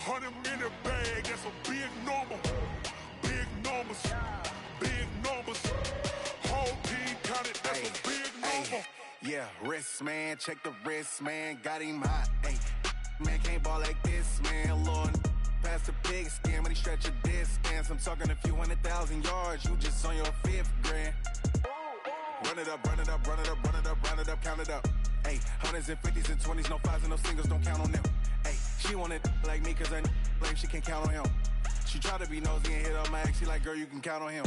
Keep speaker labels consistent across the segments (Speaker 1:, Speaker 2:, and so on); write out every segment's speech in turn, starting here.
Speaker 1: 100-minute bag, that's a big number. Big numbers, big numbers. Whole team counted, that's a big number.
Speaker 2: Yeah, wrist, man, check the wrist, man. Got him hot, ayy. Man, can't ball like this, man. Lord, past the big skin when he stretch a distance. I'm talking a few 100,000 yards, you just on your 5th grand. Run it up, run it up, run it up, run it up, run it up, count it up. Ayy, 100s and 50s and 20s, no 5s and no singles, don't count on them. Ayy, she want it like me cause I blame she can't count on him. She try to be nosy and hit up my ex, she like, girl, you can count on him.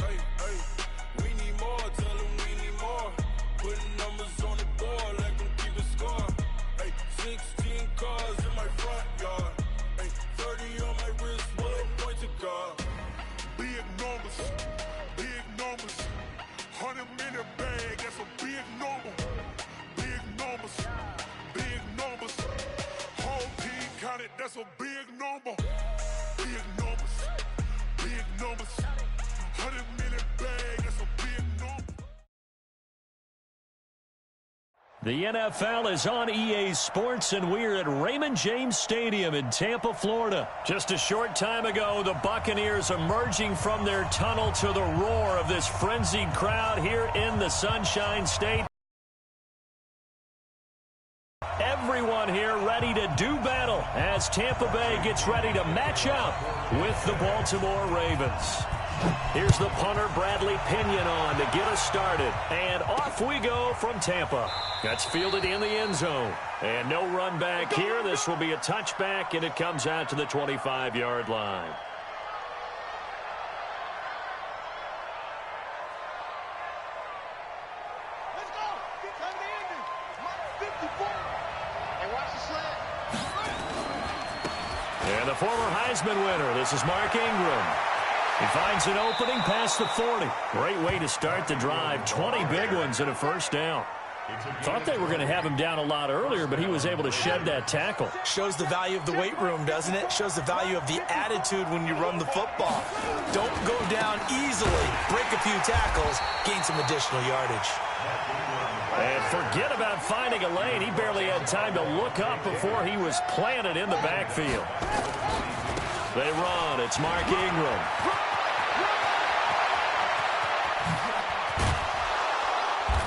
Speaker 1: We need more, tell them we need more. Putting numbers on the board like I'm keeping score. 16 cars in my front yard. 30 on my wrist, one point to guard. Big numbers, big numbers. 100-minute bag, that's a big number. Big numbers, big numbers. Whole team counted, that's a big number. Big numbers, big numbers. 100-minute bag, that's a big number.
Speaker 3: The NFL is on EA Sports, and we're at Raymond James Stadium in Tampa, Florida. Just a short time ago, the Buccaneers emerging from their tunnel to the roar of this frenzied crowd here in the Sunshine State. Everyone here ready to do battle as Tampa Bay gets ready to match up with the Baltimore Ravens. Here's the punter, Bradley Pinion, on to get us started. And off we go from Tampa. That's fielded in the end zone. And no run back here. This will be a touchback, and it comes out to the 25-yard line.
Speaker 4: Let's go. Get time to end it. Mark 54. Hey, watch the slant.
Speaker 3: And the former Heisman winner, this is Mark Ingram. He finds an opening past the 40. Great way to start the drive. 20 big ones and a first down. Thought they were going to have him down a lot earlier, but he was able to shed that tackle.
Speaker 5: Shows the value of the weight room, doesn't it? Shows the value of the attitude when you run the football. Don't go down easily. Break a few tackles. Gain some additional yardage.
Speaker 3: And forget about finding a lane. He barely had time to look up before he was planted in the backfield. They run. It's Mark Ingram.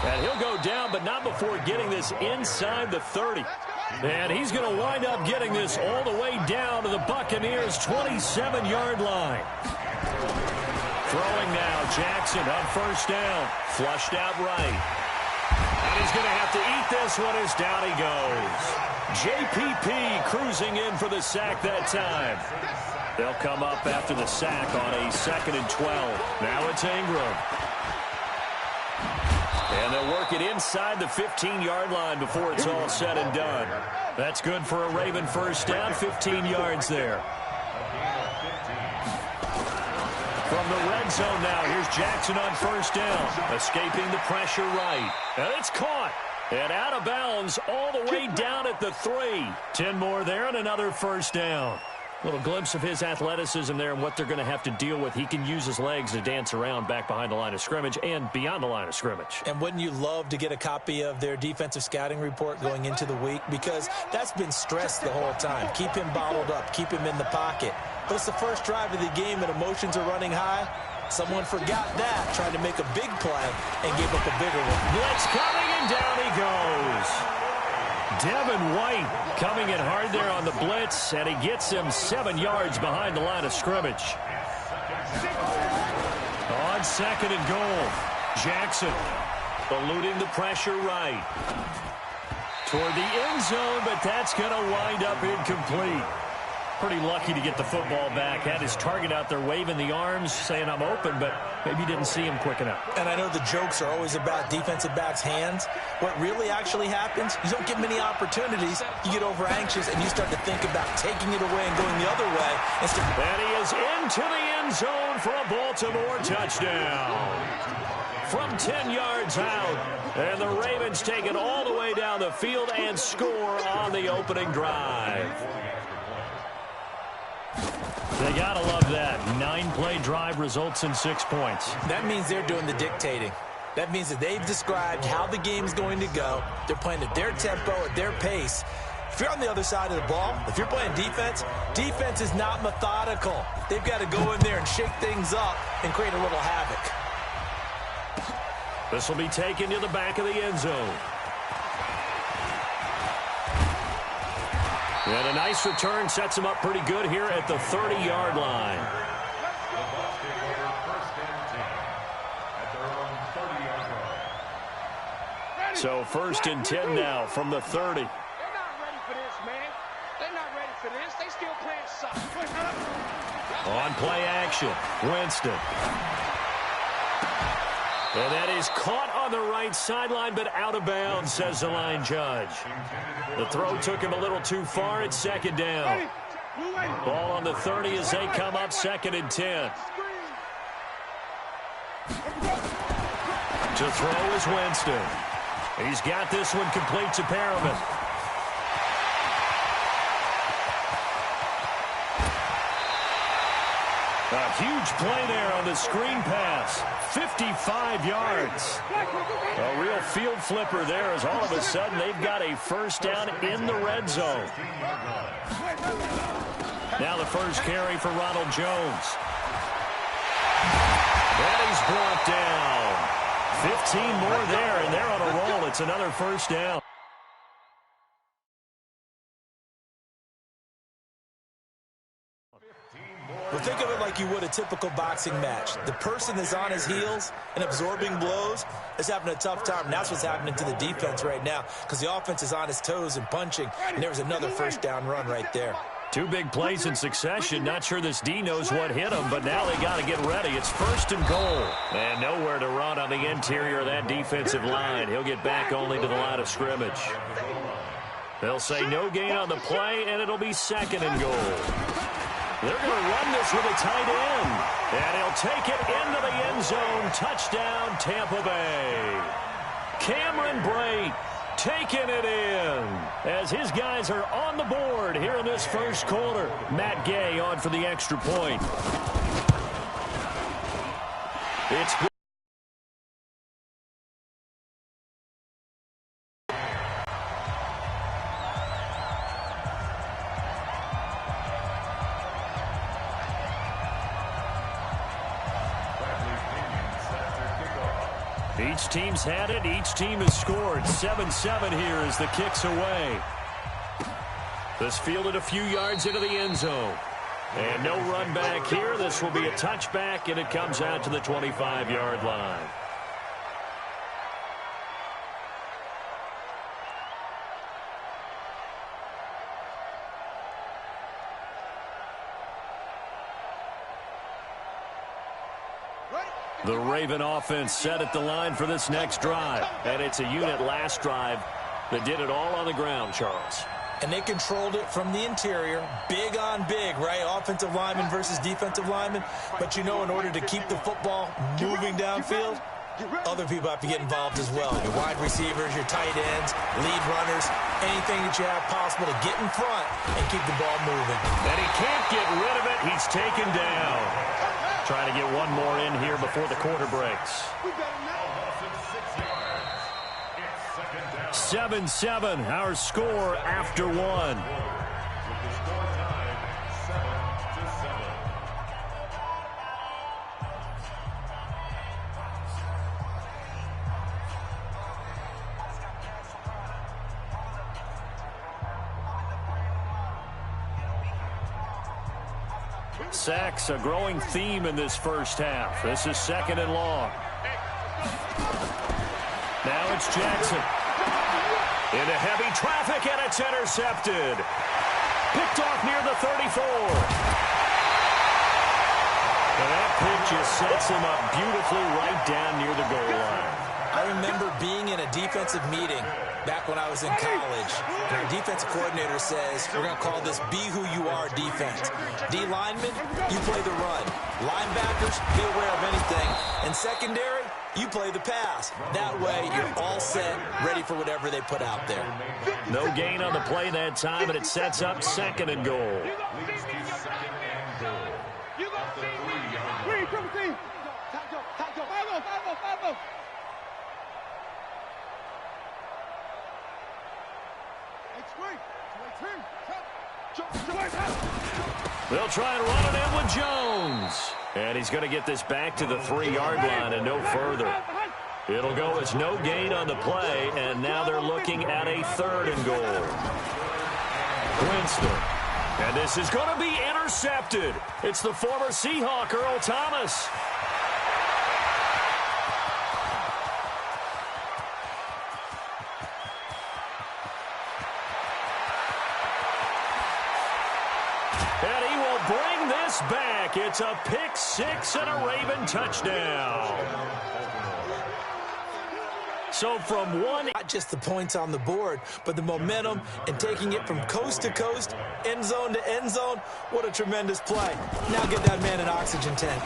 Speaker 3: And he'll go down, but not before getting this inside the 30. And he's going to wind up getting this all the way down to the Buccaneers' 27-yard line. Throwing now, Jackson on first down. Flushed out right. And he's going to have to eat this one as down he goes. JPP cruising in for the sack that time. They'll come up after the sack on a 2nd and 12. Now it's Ingram. And they'll work it inside the 15-yard line before it's all said and done. That's good for a Raven first down, 15 yards there. From the red zone now, here's Jackson on first down. Escaping the pressure right. And it's caught. And out of bounds all the way down at the 3. 10 more there and another first down. Little glimpse of his athleticism there and what they're going to have to deal with. He can use his legs to dance around back behind the line of scrimmage and beyond the line of scrimmage.
Speaker 5: And wouldn't you love to get a copy of their defensive scouting report going into the week? Because that's been stressed the whole time. Keep him bottled up. Keep him in the pocket. But it's the first drive of the game and emotions are running high. Someone forgot that, trying to make a big play and gave up a bigger one.
Speaker 3: Blitz coming and down he goes. Devin White coming in hard there on the blitz, and he gets him 7 yards behind the line of scrimmage. On 2nd and goal, Jackson eluding the pressure right. Toward the end zone, but that's going to wind up incomplete. Pretty lucky to get the football back. Had his target out there waving the arms, saying I'm open, but maybe didn't see him quick enough.
Speaker 5: And I know the jokes are always about defensive backs' hands. What really actually happens, you don't get many opportunities. You get over anxious, and you start to think about taking it away and going the other way.
Speaker 3: And he is into the end zone for a Baltimore touchdown. From 10 yards out, and the Ravens take it all the way down the field and score on the opening drive. They gotta love that. 9-play drive results in 6 points.
Speaker 5: That means they're doing the dictating. That means that they've described how the game's going to go. They're playing at their tempo, at their pace. If you're on the other side of the ball, if you're playing defense, defense is not methodical. They've got to go in there and shake things up and create a little havoc.
Speaker 3: This will be taken to the back of the end zone. And a nice return sets him up pretty good here at the 30-yard line. So 1st and 10 now from the 30.
Speaker 4: They're not ready for this, man. They're not ready for this. They still playing soft.
Speaker 3: On play action, Winston. And that is caught on the right sideline, but out of bounds, says the line judge. The throw took him a little too far. It's 2nd down. Ball on the 30 as they come up 2nd and 10. To throw is Winston. He's got this one complete to Perriman. A huge play there on the screen pass. 55 yards. A real field flipper there as all of a sudden they've got a 1st down in the red zone. Now the first carry for Ronald Jones. And he's brought down. 15 more there, and they're on a roll. It's another 1st down.
Speaker 5: Well, think of it like you would a typical boxing match. The person that's on his heels and absorbing blows is having a tough time. And that's what's happening to the defense right now because the offense is on his toes and punching, and there was another 1st down run right there.
Speaker 3: 2 big plays in succession. Not sure this D knows what hit him, but now they got to get ready. It's 1st and goal. And nowhere to run on the interior of that defensive line. He'll get back only to the line of scrimmage. They'll say no gain on the play, and it'll be 2nd and goal. They're going to run this with a tight end. And he'll take it into the end zone. Touchdown, Tampa Bay. Cameron Brate taking it in as his guys are on the board here in this 1st quarter. Matt Gay on for the extra point. It's good. Each team's had it. Each team has scored. 7-7 here as the kick's away. This fielded a few yards into the end zone. And no run back here. This will be a touchback, and it comes out to the 25-yard line. The Raven offense set at the line for this next drive. And it's a unit last drive that did it all on the ground, Charles.
Speaker 5: And they controlled it from the interior, big on big, right? Offensive lineman versus defensive lineman. But, you know, in order to keep the football moving downfield, other people have to get involved as well. Your wide receivers, your tight ends, lead runners, anything that you have possible to get in front and keep the ball moving.
Speaker 3: And he can't get rid of it. He's taken down. Trying to get one more in here before the quarter breaks. 7-7, our score after one. Sacks, a growing theme in this first half. This is 2nd and long. Now it's Jackson. Into heavy traffic, and it's intercepted. Picked off near the 34. And that pitch just sets him up beautifully right down near the goal line.
Speaker 5: I remember being in a defensive meeting back when I was in college, and our defensive coordinator says, we're going to call this Be Who You Are defense. D linemen, you play the run. Linebackers, be aware of anything. And secondary, you play the pass. That way, you're all set, ready for whatever they put out there.
Speaker 3: No gain on the play that time, and it sets up 2nd and goal. They'll try and run it in with Jones. And he's going to get this back to the 3-yard line and no further. It'll go as no gain on the play, and now they're looking at a 3rd and goal. Winston. And this is going to be intercepted. It's the former Seahawk, Earl Thomas. And he will bring this back. It's a pick 6 and a Raven touchdown. So from one,
Speaker 5: not just the points on the board, but the momentum and taking it from coast to coast, end zone to end zone. What a tremendous play. Now get that man an oxygen tank.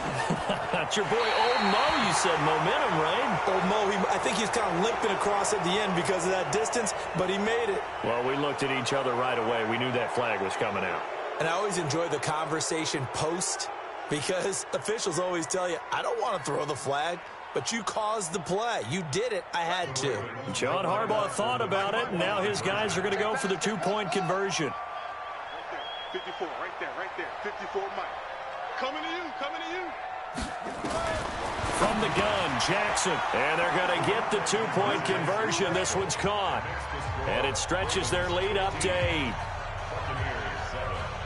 Speaker 3: That's your boy Old Mo, you said. Momentum, right?
Speaker 5: Old Mo, I think he's kind of limping across at the end because of that distance, but he made it.
Speaker 3: Well, we looked at each other right away. We knew that flag was coming out.
Speaker 5: And I always enjoy the conversation post because officials always tell you, I don't want to throw the flag. But you caused the play. You did it. I had to.
Speaker 3: John Harbaugh thought about it, and now his guys are going to go for the 2-point conversion.
Speaker 6: Right there, 54, right there. 54, Mike. Coming to you.
Speaker 3: From the gun, Jackson. And they're going to get the 2-point conversion. This one's caught. And it stretches their lead up to 8.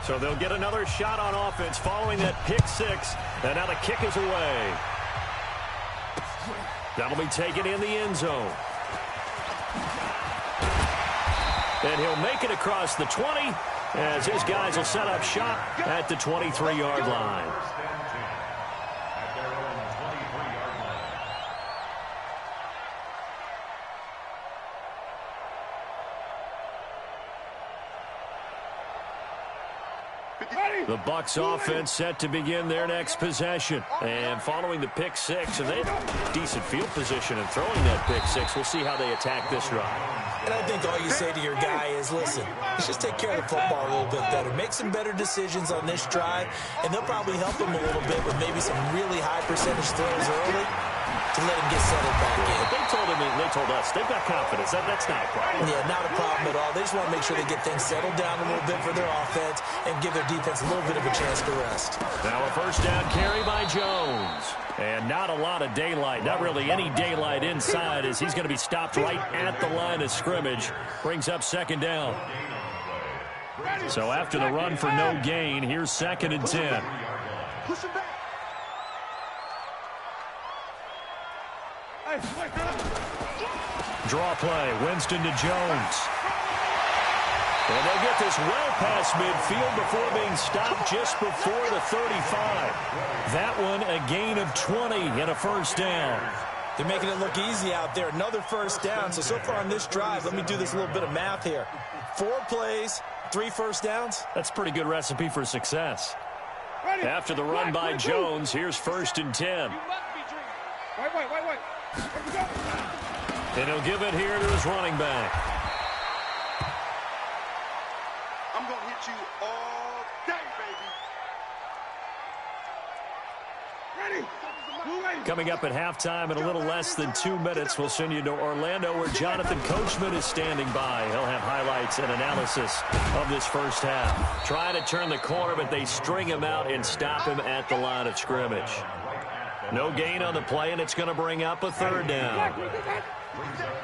Speaker 3: So they'll get another shot on offense following that pick 6. And now the kick is away. That'll be taken in the end zone. And he'll make it across the 20 as his guys will set up shop at the 23-yard line. The Bucs offense set to begin their next possession. And following the pick 6, and they have decent field position in throwing that pick 6. We'll see how they attack this drive.
Speaker 5: And I think all you say to your guy is, listen, let's just take care of the football a little bit better. Make some better decisions on this drive, and they'll probably help him a little bit with maybe some really high percentage throws early to let him get settled back in.
Speaker 3: They told us they've got confidence. That's not a problem.
Speaker 5: Yeah, not a problem at all. They just want to make sure they get things settled down a little bit for their offense and give their defense a little bit of a chance to rest.
Speaker 3: Now a first down carry by Jones. And not a lot of daylight, not really any daylight inside as he's going to be stopped right at the line of scrimmage. Brings up 2nd down. So after the run for no gain, here's 2nd and 10. Draw play, Winston to Jones. And they'll get this well past midfield before being stopped just before the 35. That one a gain of 20 and a first down.
Speaker 5: They're making it look easy out there. Another first down. So far on this drive, let me do this little bit of math here. 4 plays, 3 first downs.
Speaker 3: That's a pretty good recipe for success. After the run by Jones, here's 1st and 10.
Speaker 4: Wait.
Speaker 3: And he'll give it here to his running back.
Speaker 6: I'm going to hit you all day, baby. Ready?
Speaker 3: Coming up at halftime in a little less than 2 minutes, we'll send you to Orlando where Jonathan Coachman is standing by. He'll have highlights and analysis of this first half. Trying to turn the corner, but they string him out and stop him at the line of scrimmage. No gain on the play, and it's going to bring up a 3rd down.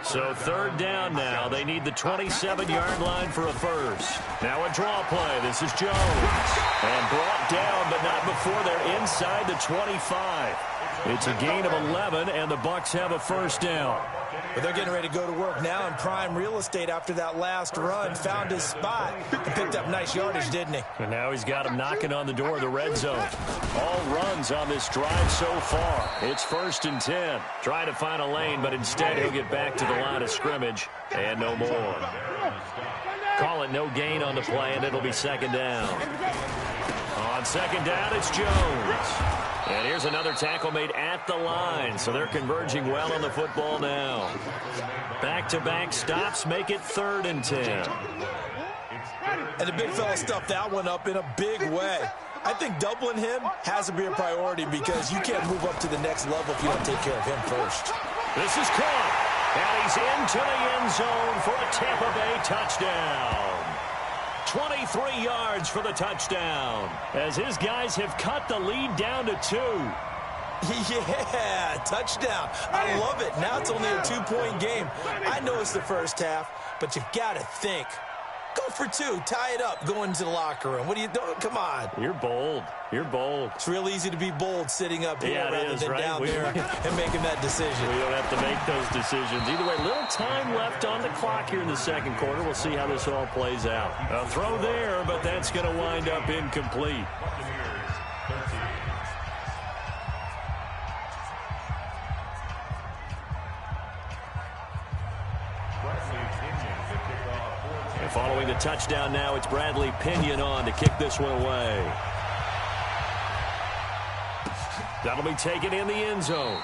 Speaker 3: So 3rd down now. They need the 27-yard line for a first. Now a draw play. This is Jones. And brought down, but not before they're inside the 25. It's a gain of 11, and the Bucs have a first down.
Speaker 5: But they're getting ready to go to work now in prime real estate after that last run. Found his spot and picked up nice yardage, didn't he?
Speaker 3: And now he's got him knocking on the door of the red zone. All runs on this drive so far. It's 1st and 10. Trying to find a lane, but instead he'll get back to the line of scrimmage. And no more. Call it no gain on the play, and it'll be 2nd down. On 2nd down, it's Jones. And here's another tackle made at the line. So they're converging well on the football now. Back-to-back stops make it 3rd and 10.
Speaker 5: And the big fella stuffed that one up in a big way. I think doubling him has to be a priority because you can't move up to the next level if you don't take care of him first.
Speaker 3: This is caught. And he's into the end zone for a Tampa Bay touchdown. 23 yards for the touchdown, as his guys have cut the lead down to 2.
Speaker 5: Yeah, touchdown. I love it. Now it's only a 2-point game. I know it's the first half, but you've got to think. Go for 2. Tie it up. Go into the locker room. What are you doing? Come on.
Speaker 3: You're bold. You're bold.
Speaker 5: It's real easy to be bold sitting up here rather than
Speaker 3: right?
Speaker 5: down there and making that decision.
Speaker 3: We don't have to make those decisions. Either way, little time left on the clock here in the second quarter. We'll see how this all plays out. A throw there, but that's going to wind up incomplete. And following the touchdown now, it's Bradley Pinion on to kick this one away. That'll be taken in the end zone.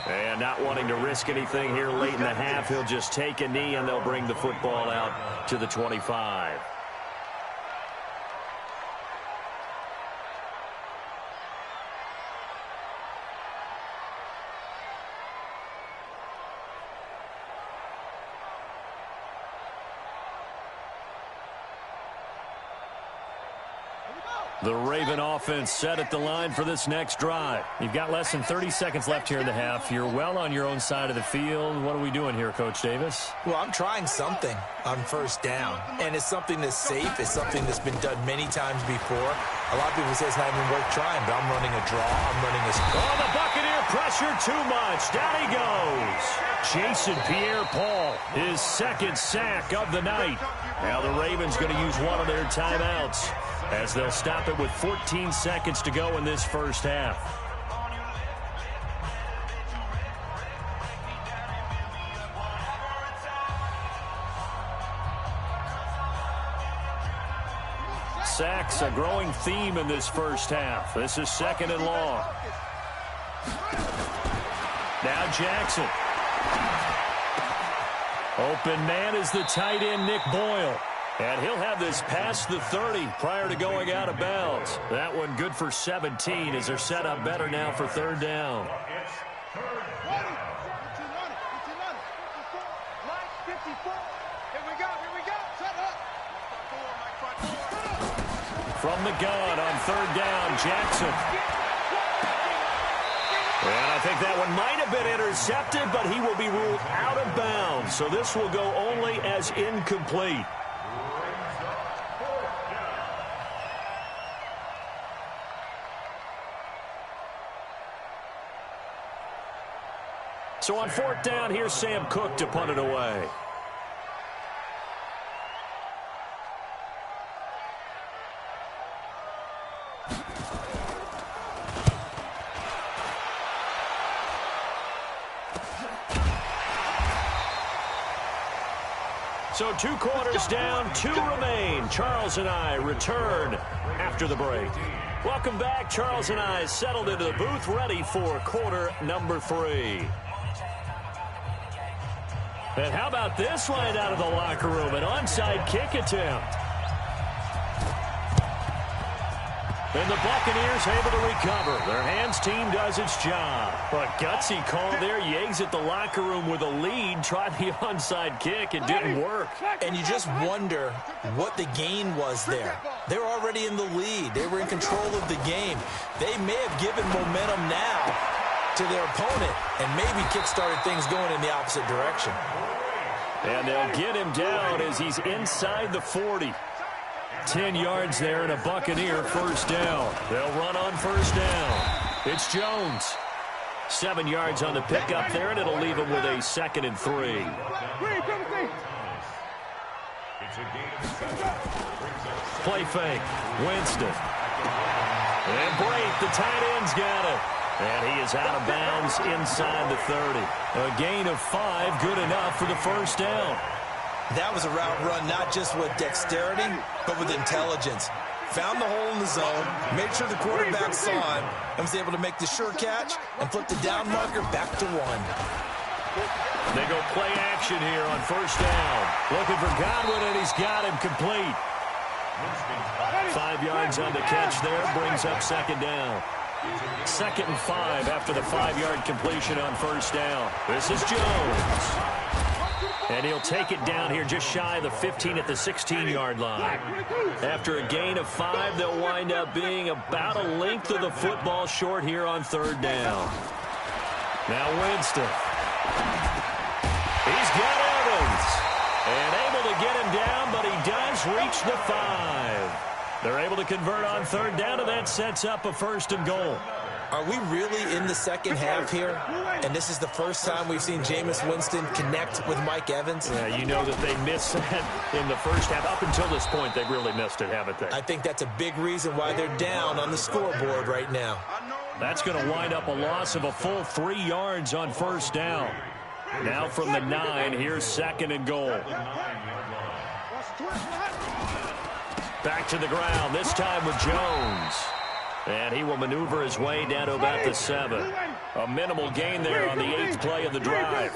Speaker 3: And not wanting to risk anything here late in the half, he'll just take a knee and they'll bring the football out to the 25. The Raven offense set at the line for this next drive. You've got less than 30 seconds left here in the half. You're well on your own side of the field. What are we doing here, Coach Davis?
Speaker 5: Well, I'm trying something on first down, and it's something that's safe. It's something that's been done many times before. A lot of people say it's not even worth trying, but I'm running a draw. I'm running a...
Speaker 3: Oh, the Buccaneer pressure too much. Down he goes. Jason Pierre-Paul, his second sack of the night. Now the Ravens going to use one of their timeouts, as they'll stop it with 14 seconds to go in this first half. Sacks, a growing theme in this first half. This is second and long. Now Jackson. Open man is the tight end, Nick Boyle. And he'll have this past the 30 prior to going out of bounds. That one good for 17 as they're set up better now for third down. From the gun on third down, Jackson. And I think that one might have been intercepted, but he will be ruled out of bounds. So this will go only as incomplete. So on fourth down, here's Sam Cook to punt it away. So 2 quarters down, 2 remain. Charles and I return after the break. Welcome back. Charles and I settled into the booth, ready for quarter number 3. And how about this line out of the locker room? An onside kick attempt. And the Buccaneers able to recover. Their hands team does its job. But gutsy call there. Yates at the locker room with a lead. Tried the onside kick. It didn't work.
Speaker 5: And you just wonder what the gain was there. They were already in the lead. They were in control of the game. They may have given momentum now to their opponent and maybe kick-started things going in the opposite direction.
Speaker 3: And they'll get him down as he's inside the 40. 10 yards there and a Buccaneer first down. They'll run on first down. It's Jones. 7 yards on the pickup there, and it'll leave him with a 2nd and 3. Play fake. Winston. And Brate, the tight end's got it. And he is out of bounds inside the 30. A gain of 5, good enough for the first down.
Speaker 5: That was a route run not just with dexterity, but with intelligence. Found the hole in the zone, made sure the quarterback saw him, and was able to make the sure catch and flip the down marker back to 1.
Speaker 3: They go play action here on first down. Looking for Godwin, and he's got him complete. 5 yards on the catch there, brings up 2nd down. 2nd and 5 after the 5-yard completion on first down. This is Jones. And he'll take it down here just shy of the 15 at the 16-yard line. After a gain of 5, they'll wind up being about a length of the football short here on 3rd down. Now Winston. He's got Evans. And able to get him down, but he does reach the 5. They're able to convert on 3rd down, and that sets up a 1st and goal.
Speaker 5: Are we really in the second half here? And this is the first time we've seen Jameis Winston connect with Mike Evans?
Speaker 3: Yeah, you know that they missed that in the first half. Up until this point, they've really missed it, haven't they?
Speaker 5: I think that's a big reason why they're down on the scoreboard right now.
Speaker 3: That's going to wind up a loss of a full 3 yards on 1st down. Now from the 9, here's 2nd and goal. Back to the ground, this time with Jones. And he will maneuver his way down to about the 7. A minimal gain there on the 8th play of the drive.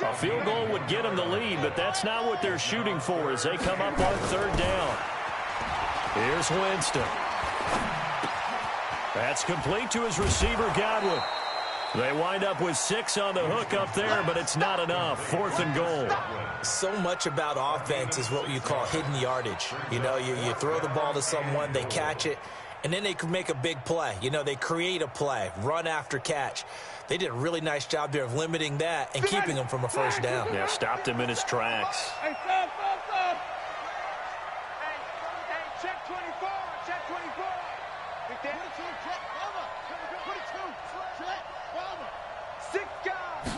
Speaker 3: A field goal would get him the lead, but that's not what they're shooting for as they come up on 3rd down. Here's Winston. That's complete to his receiver, Godwin. They wind up with 6 on the hook up there, but it's not enough. 4th and goal.
Speaker 5: So much about offense is what you call hidden yardage. You know, you throw the ball to someone, they catch it, and then they can make a big play. You know, they create a play, run after catch. They did a really nice job there of limiting that and keeping him from a 1st down.
Speaker 3: Yeah, stopped him in his tracks.
Speaker 4: Hey, stop. Hey, check 24. Check 24. Big Dan. 22, check. 22, check. 6 guys.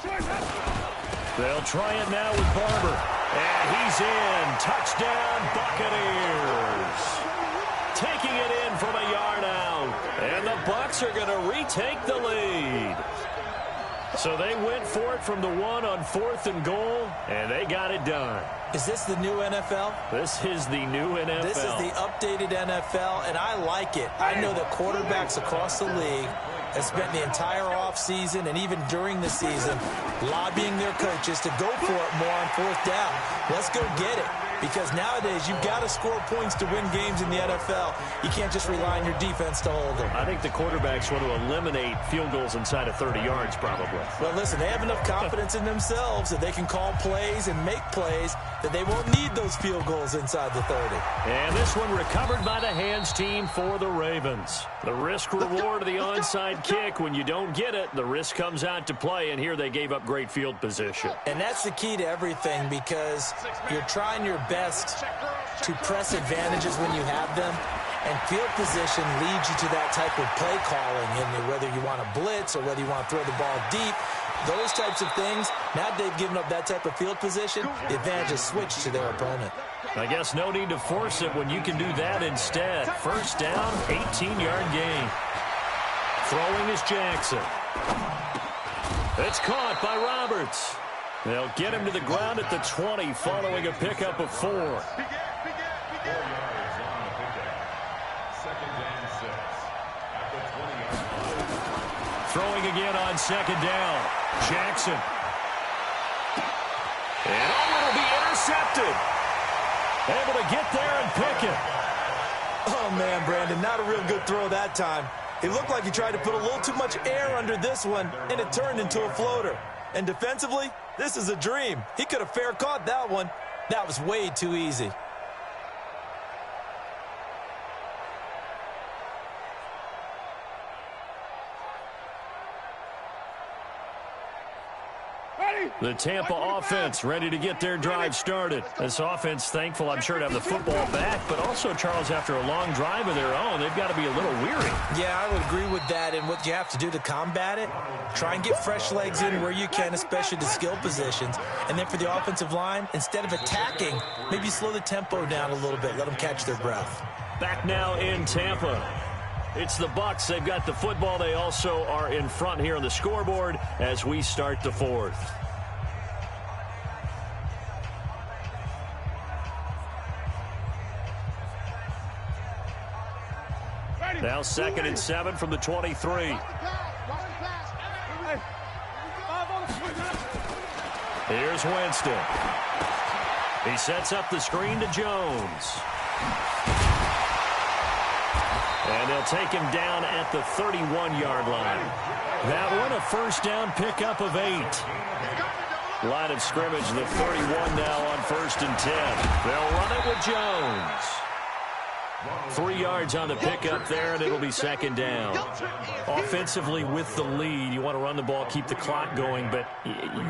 Speaker 3: They'll try it now with Barber. And he's in. Touchdown, Buccaneers. Taking it in from a yard out. And the Bucs are going to retake the lead. So they went for it from the 1 on 4th and goal, and they got it done.
Speaker 5: Is this the new NFL?
Speaker 3: This is the new NFL.
Speaker 5: This is the updated NFL, and I like it. I know that quarterbacks across the league have spent the entire offseason and even during the season lobbying their coaches to go for it more on 4th down. Let's go get it. Because nowadays, you've got to score points to win games in the NFL. You can't just rely on your defense to hold them.
Speaker 3: I think the quarterbacks want to eliminate field goals inside of 30 yards, probably.
Speaker 5: Well, listen, they have enough confidence in themselves that they can call plays and make plays that they won't need those field goals inside the 30.
Speaker 3: And this one recovered by the hands team for the Ravens. The risk-reward of the onside kick. When you don't get it, the risk comes out to play, and here they gave up great field position.
Speaker 5: And that's the key to everything because you're trying your best to press advantages when you have them, and field position leads you to that type of play calling, and whether you want to blitz or whether you want to throw the ball deep, those types of things. Now they've given up that type of field position, the advantage is switched to their opponent.
Speaker 3: I guess no need to force it when you can do that instead. 1st down, 18-yard gain. Throwing is Jackson. It's caught by Roberts. They'll get him to the ground at the 20 following a pickup of 4. Throwing again on 2nd down. Jackson. And it'll be intercepted. Able to get there and pick it.
Speaker 5: Oh, man, Brandon, not a real good throw that time. It looked like he tried to put a little too much air under this one, and it turned into a floater. And defensively, this is a dream. He could have fair caught that one. That was way too easy.
Speaker 3: The Tampa offense ready to get their drive started. This offense thankful, I'm sure, to have the football back, but also, Charles, after a long drive of their own, they've got to be a little weary.
Speaker 5: Yeah, I would agree with that, and what you have to do to combat it, try and get fresh legs in where you can, especially the skill positions. And then for the offensive line, instead of attacking, maybe slow the tempo down a little bit, let them catch their breath.
Speaker 3: Back now in Tampa. It's the Bucs. They've got the football. They also are in front here on the scoreboard as we start the 4th. Now 2nd and 7 from the 23. Here's Winston. He sets up the screen to Jones. And they'll take him down at the 31-yard line. That one, a first down pickup of 8. Line of scrimmage, the 31 now on 1st and 10. They'll run it with Jones. 3 yards on the pickup there, and it'll be 2nd down. Offensively with the lead, you want to run the ball, keep the clock going, but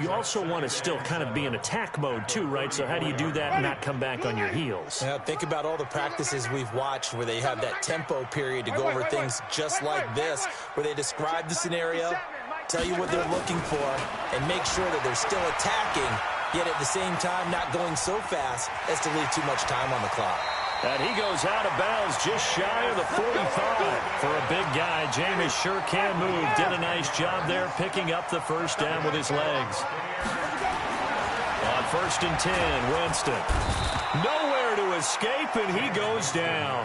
Speaker 3: you also want to still kind of be in attack mode too, right? So how do you do that and not come back on your heels?
Speaker 5: Yeah, think about all the practices we've watched where they have that tempo period to go over things just like this, where they describe the scenario, tell you what they're looking for, and make sure that they're still attacking, yet at the same time not going so fast as to leave too much time on the clock.
Speaker 3: And he goes out of bounds just shy of the 45. For a big guy, Jameis sure can move. Did a nice job there picking up the first down with his legs. On 1st and 10, Winston. Nowhere to escape, and he goes down.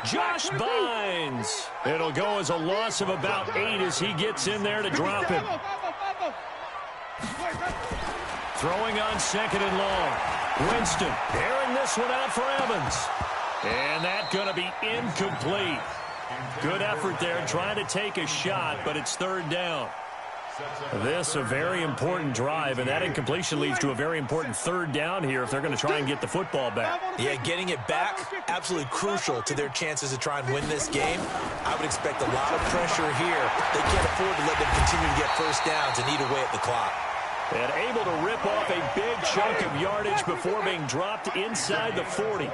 Speaker 3: Josh Bynes. It'll go as a loss of about 8 as he gets in there to drop him. Throwing on 2nd and long. Winston airing this one out for Evans. And that's going to be incomplete. Good effort there trying to take a shot, but it's 3rd down. This a very important drive, and that incompletion leads to a very important 3rd down here if they're going to try and get the football back.
Speaker 5: Yeah, getting it back, absolutely crucial to their chances to try and win this game. I would expect a lot of pressure here. They can't afford to let them continue to get first downs and eat away at the clock.
Speaker 3: And able to rip off a big chunk of yardage before being dropped inside the 40.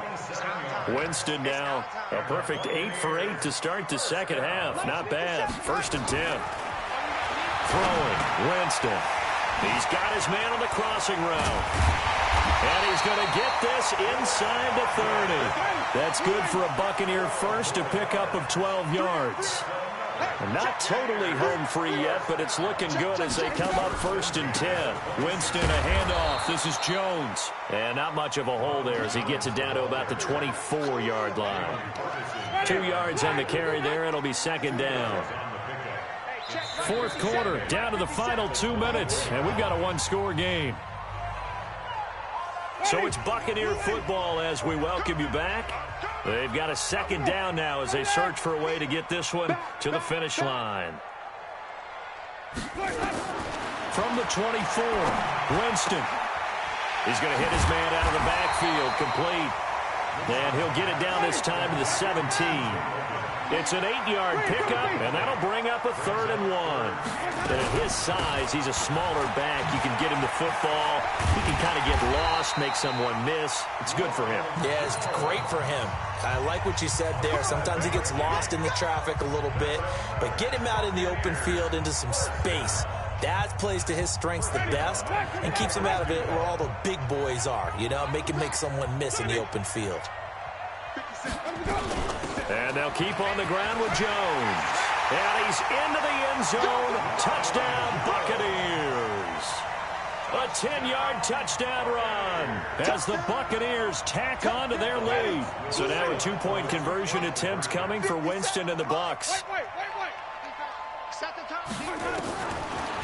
Speaker 3: Winston now a perfect 8 for 8 to start the 2nd half. Not bad. 1st and 10. Throwing. Winston. He's got his man on the crossing route. And he's going to get this inside the 30. That's good for a Buccaneer first, a pickup of 12 yards. Not totally home free yet, but it's looking good as they come up 1st and 10. Winston, a handoff. This is Jones. And not much of a hole there as he gets it down to about the 24-yard line. 2 yards on the carry there. It'll be 2nd down. 4th quarter, down to the final 2 minutes, and we've got a 1-score game. So it's Buccaneer football as we welcome you back. They've got a 2nd down now as they search for a way to get this one to the finish line. From the 24, Winston. He's going to hit his man out of the backfield, complete. And he'll get it down this time to the 17. It's an 8-yard pickup, and that'll bring up a 3rd and 1. And at his size, he's a smaller back. You can get him the football. He can kind of get lost, make someone miss. It's good for him.
Speaker 5: Yeah, it's great for him. I like what you said there. Sometimes he gets lost in the traffic a little bit, but get him out in the open field into some space. That plays to his strengths the best and keeps him out of it where all the big boys are. You know, make someone miss in the open field.
Speaker 3: And they'll keep on the ground with Jones. And he's into the end zone. Touchdown, Buccaneers. A 10-yard touchdown run as the Buccaneers tack on to their lead. So now a 2-point conversion attempt coming for Winston and the Bucs.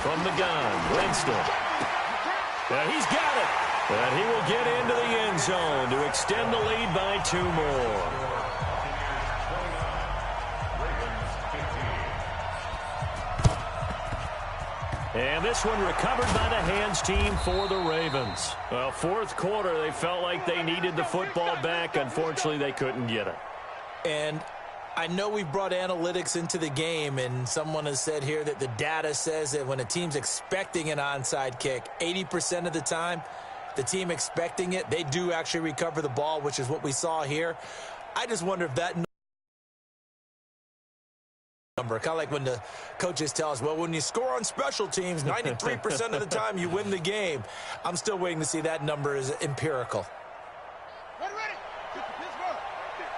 Speaker 3: From the gun, Winston. And he's got it. And he will get into the end zone to extend the lead by 2 more. And this one recovered by the hands team for the Ravens. Well, 4th quarter, they felt like they needed the football back. Unfortunately, they couldn't get it.
Speaker 5: And I know we've brought analytics into the game, and someone has said here that the data says that when a team's expecting an onside kick, 80% of the time, the team expecting it, they do actually recover the ball, which is what we saw here. I just wonder if that number, kind of like when the coaches tell us, well, when you score on special teams, 93% of the time you win the game. I'm still waiting to see that number is empirical.
Speaker 6: Ready.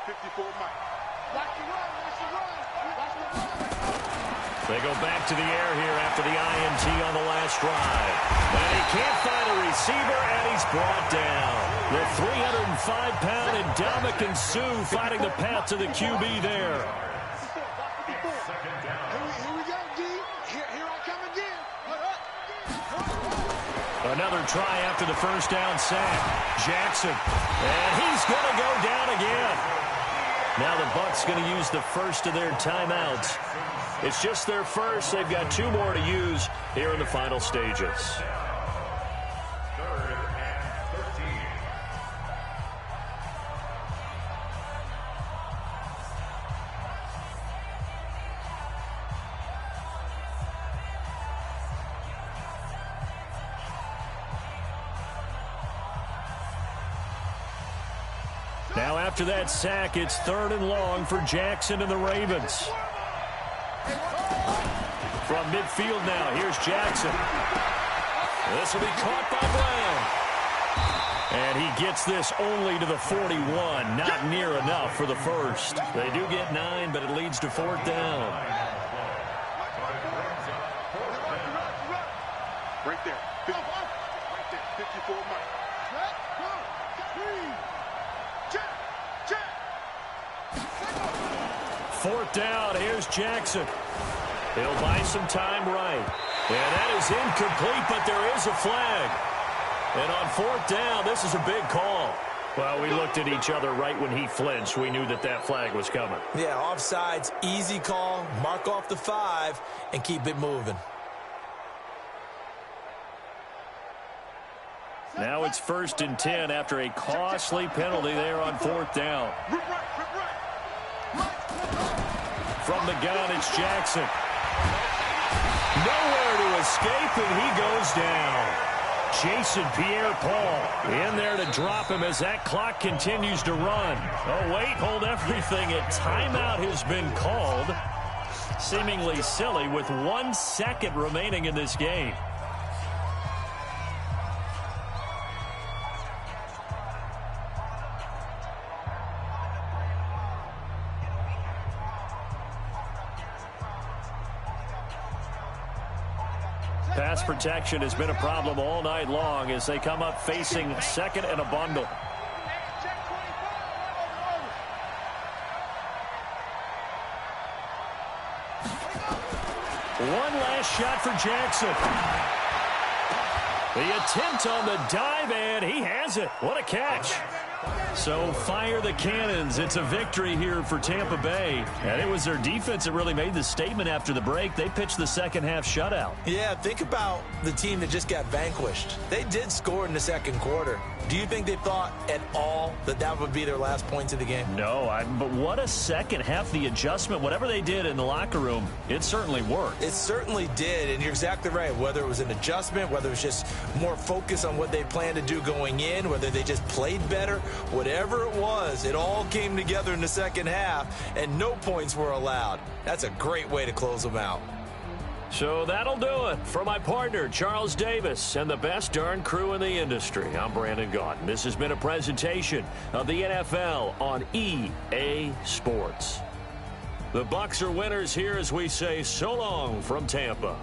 Speaker 6: 54 Mike.
Speaker 3: They go back to the air here after the INT on the last drive. And he can't find a receiver, and he's brought down. The 305-pound Ndamukong Suh fighting the path to the QB there.
Speaker 6: Here we go, D. Here I come again.
Speaker 3: Another try after the first down sack. Jackson. And he's going to go down again. Now the Bucs going to use the first of their timeouts. It's just their first. They've got 2 more to use here in the final stages. Now after that sack, it's 3rd and long for Jackson and the Ravens. From midfield now, here's Jackson. This will be caught by Brown. And he gets this only to the 41. Not near enough for the first. They do get 9, but it leads to 4th down.
Speaker 6: Right there. 54 Mike.
Speaker 3: 4th down, here's Jackson. He'll buy some time right. And that is incomplete, but there is a flag. And on 4th down, this is a big call. Well, we looked at each other right when he flinched. We knew that that flag was coming.
Speaker 5: Yeah, offsides, easy call. Mark off the 5 and keep it moving.
Speaker 3: Now it's 1st and 10 after a costly penalty there on 4th down. From the gun, it's Jackson. Nowhere to escape, and he goes down. Jason Pierre-Paul in there to drop him as that clock continues to run. Oh, wait, hold everything. A timeout has been called. Seemingly silly with 1 second remaining in this game. Pass protection has been a problem all night long as they come up facing 2nd and a bundle. One last shot for Jackson. The attempt on the dive, and he has it. What a catch. So fire the cannons. It's a victory here for Tampa Bay. And it was their defense that really made the statement after the break. They pitched the second half shutout.
Speaker 5: Yeah, think about the team that just got vanquished. They did score in the 2nd quarter. Do you think they thought at all that that would be their last points of the game?
Speaker 3: No, but what a second half. The adjustment, whatever they did in the locker room, it certainly worked.
Speaker 5: It certainly did, and you're exactly right. Whether it was an adjustment, whether it was just more focus on what they planned to do going in, whether they just played better, whatever it was, it all came together in the 2nd half, and no points were allowed. That's a great way to close them out.
Speaker 3: So that'll do it. For my partner, Charles Davis, and the best darn crew in the industry, I'm Brandon Gaudin. This has been a presentation of the NFL on EA Sports. The Bucs are winners here as we say so long from Tampa.